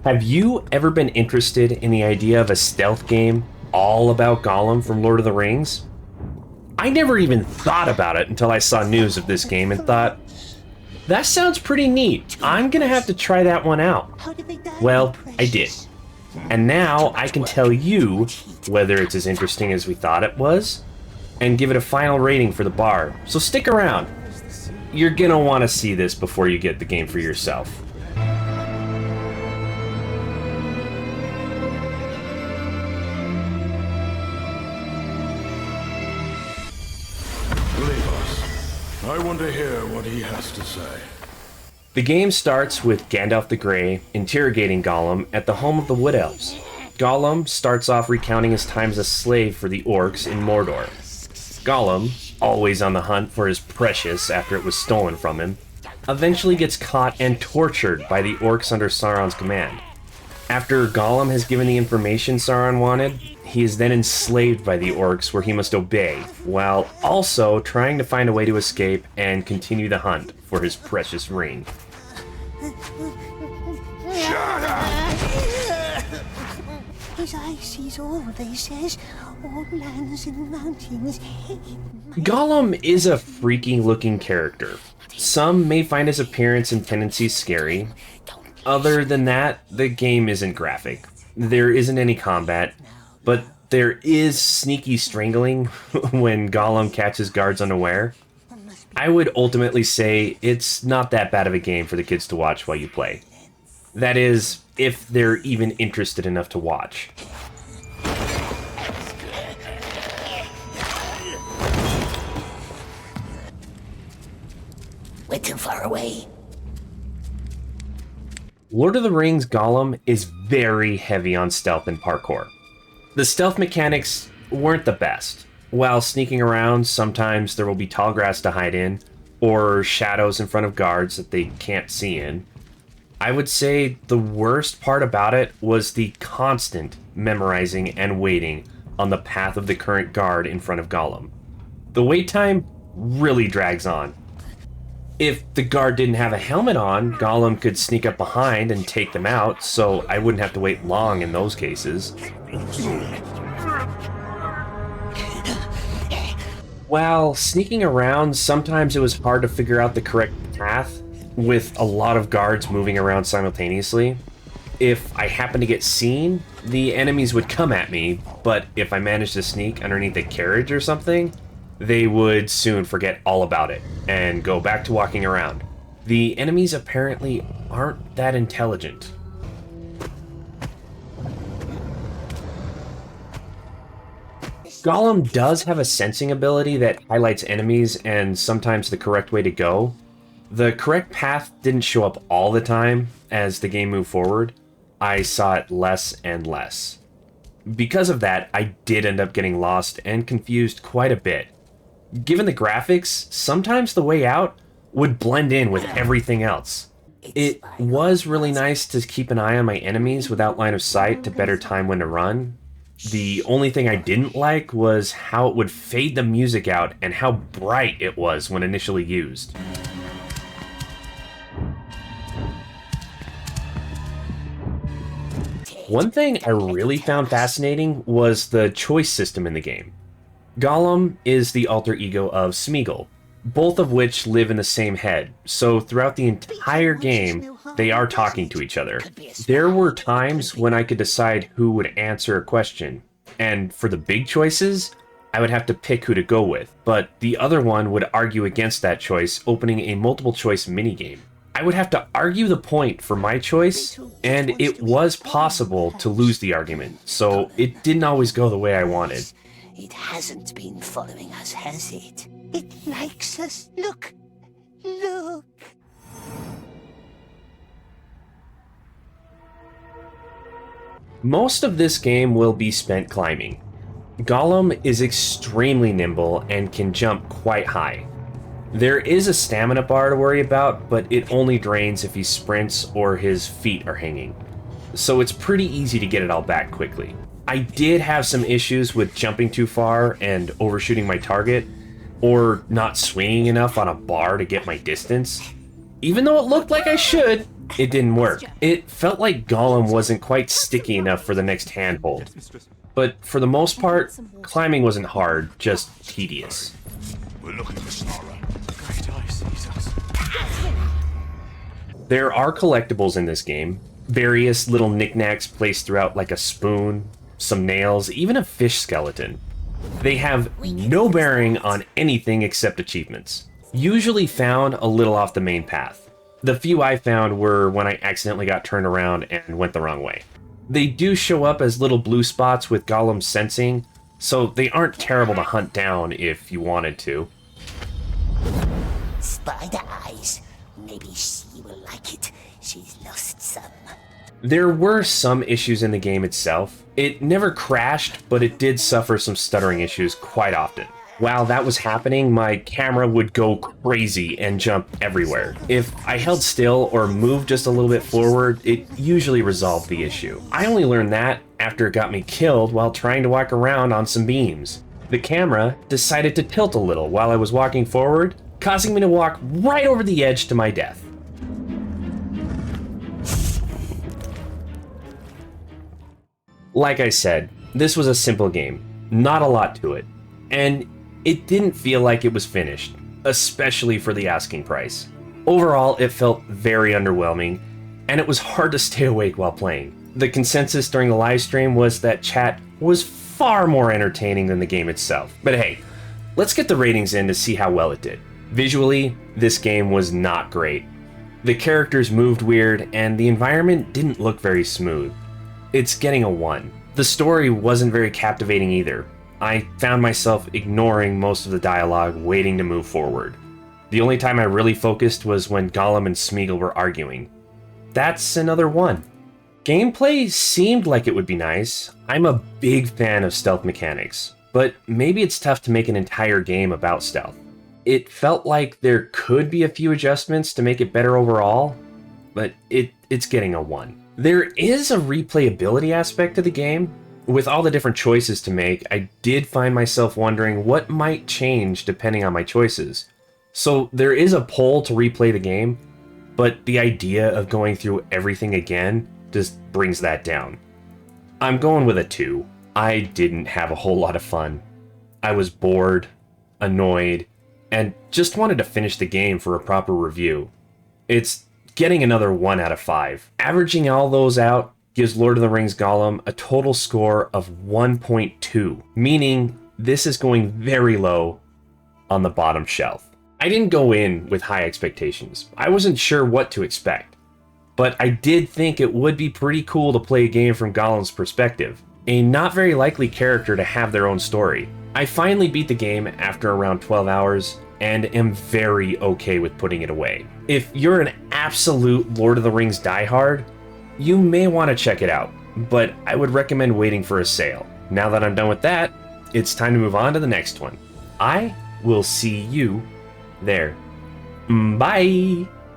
Have you ever been interested in the idea of a stealth game all about Gollum from Lord of the Rings? I never even thought about it until I saw news of this game and thought, that sounds pretty neat. I'm gonna have to try that one out. Well, I did. And now I can tell you whether it's as interesting as we thought it was, and give it a final rating for the bar. So stick around. You're gonna want to see this before you get the game for yourself. I want to hear what he has to say. The game starts with Gandalf the Grey interrogating Gollum at the home of the Wood Elves. Gollum starts off recounting his time as a slave for the orcs in Mordor. Gollum, always on the hunt for his precious after it was stolen from him, eventually gets caught and tortured by the orcs under Sauron's command. After Gollum has given the information Sauron wanted, he is then enslaved by the orcs where he must obey, while also trying to find a way to escape and continue the hunt for his precious ring. Shut up! His eyes sees all, they says, all lands and mountains. Gollum is a freaky looking character. Some may find his appearance and tendencies scary. Other than that, the game isn't graphic. There isn't any combat, but there is sneaky strangling when Gollum catches guards unaware. I would ultimately say it's not that bad of a game for the kids to watch while you play. That is, if they're even interested enough to watch. We're too far away. Lord of the Rings Gollum is very heavy on stealth and parkour. The stealth mechanics weren't the best. While sneaking around, sometimes there will be tall grass to hide in, or shadows in front of guards that they can't see in. I would say the worst part about it was the constant memorizing and waiting on the path of the current guard in front of Gollum. The wait time really drags on. If the guard didn't have a helmet on, Gollum could sneak up behind and take them out, so I wouldn't have to wait long in those cases. While sneaking around, sometimes it was hard to figure out the correct path, with a lot of guards moving around simultaneously. If I happened to get seen, the enemies would come at me, but if I managed to sneak underneath a carriage or something, they would soon forget all about it and go back to walking around. The enemies apparently aren't that intelligent. Gollum does have a sensing ability that highlights enemies and sometimes the correct way to go. The correct path didn't show up all the time as the game moved forward. I saw it less and less. Because of that, I did end up getting lost and confused quite a bit. Given the graphics, sometimes the way out would blend in with everything else. It was really nice to keep an eye on my enemies without line of sight to better time when to run. The only thing I didn't like was how it would fade the music out and how bright it was when initially used. One thing I really found fascinating was the choice system in the game. Gollum is the alter ego of Sméagol, both of which live in the same head, so throughout the entire game, they are talking to each other. There were times when I could decide who would answer a question, and for the big choices, I would have to pick who to go with, but the other one would argue against that choice, opening a multiple choice minigame. I would have to argue the point for my choice, and it was possible to lose the argument, so it didn't always go the way I wanted. It hasn't been following us, has it? It likes us. Look. Look. Most of this game will be spent climbing. Gollum is extremely nimble and can jump quite high. There is a stamina bar to worry about, but it only drains if he sprints or his feet are hanging. So it's pretty easy to get it all back quickly. I did have some issues with jumping too far and overshooting my target, or not swinging enough on a bar to get my distance. Even though it looked like I should, It didn't work. It felt like Gollum wasn't quite sticky enough for the next handhold. But for the most part, climbing wasn't hard, just tedious. We're looking for Snarra. Great eye sees us. There are collectibles in this game. Various little knickknacks placed throughout, like a spoon, some nails, even a fish skeleton. They have no bearing on anything except achievements. Usually found a little off the main path. The few I found were when I accidentally got turned around and went the wrong way. They do show up as little blue spots with Gollum's sensing, so they aren't terrible to hunt down if you wanted to. Spider eyes. Maybe she will like it. She's lost some. There were some issues in the game itself. It never crashed, but it did suffer some stuttering issues quite often. While that was happening, my camera would go crazy and jump everywhere. If I held still or moved just a little bit forward, it usually resolved the issue. I only learned that after it got me killed while trying to walk around on some beams. The camera decided to tilt a little while I was walking forward, causing me to walk right over the edge to my death. Like I said, this was a simple game, not a lot to it, and it didn't feel like it was finished, especially for the asking price. Overall, it felt very underwhelming, and it was hard to stay awake while playing. The consensus during the live stream was that chat was far more entertaining than the game itself. But hey, let's get the ratings in to see how well it did. Visually, this game was not great. The characters moved weird, and the environment didn't look very smooth. It's getting a 1. The story wasn't very captivating either. I found myself ignoring most of the dialogue, waiting to move forward. The only time I really focused was when Gollum and Sméagol were arguing. That's another 1. Gameplay seemed like it would be nice. I'm a big fan of stealth mechanics, but maybe it's tough to make an entire game about stealth. It felt like there could be a few adjustments to make it better overall, but it's getting a 1. There is a replayability aspect to the game. With all the different choices to make, I did find myself wondering what might change depending on my choices. So there is a poll to replay the game, but the idea of going through everything again just brings that down. I'm going with a 2. I didn't have a whole lot of fun. I was bored, annoyed, and just wanted to finish the game for a proper review. It's getting another 1 out of 5. Averaging all those out gives Lord of the Rings Gollum a total score of 1.2, meaning this is going very low on the bottom shelf. I didn't go in with high expectations. I wasn't sure what to expect, but I did think it would be pretty cool to play a game from Gollum's perspective, a not very likely character to have their own story. I finally beat the game after around 12 hours, and am very okay with putting it away. If you're an absolute Lord of the Rings diehard, you may want to check it out, but I would recommend waiting for a sale. Now that I'm done with that, it's time to move on to the next one. I will see you there. Bye!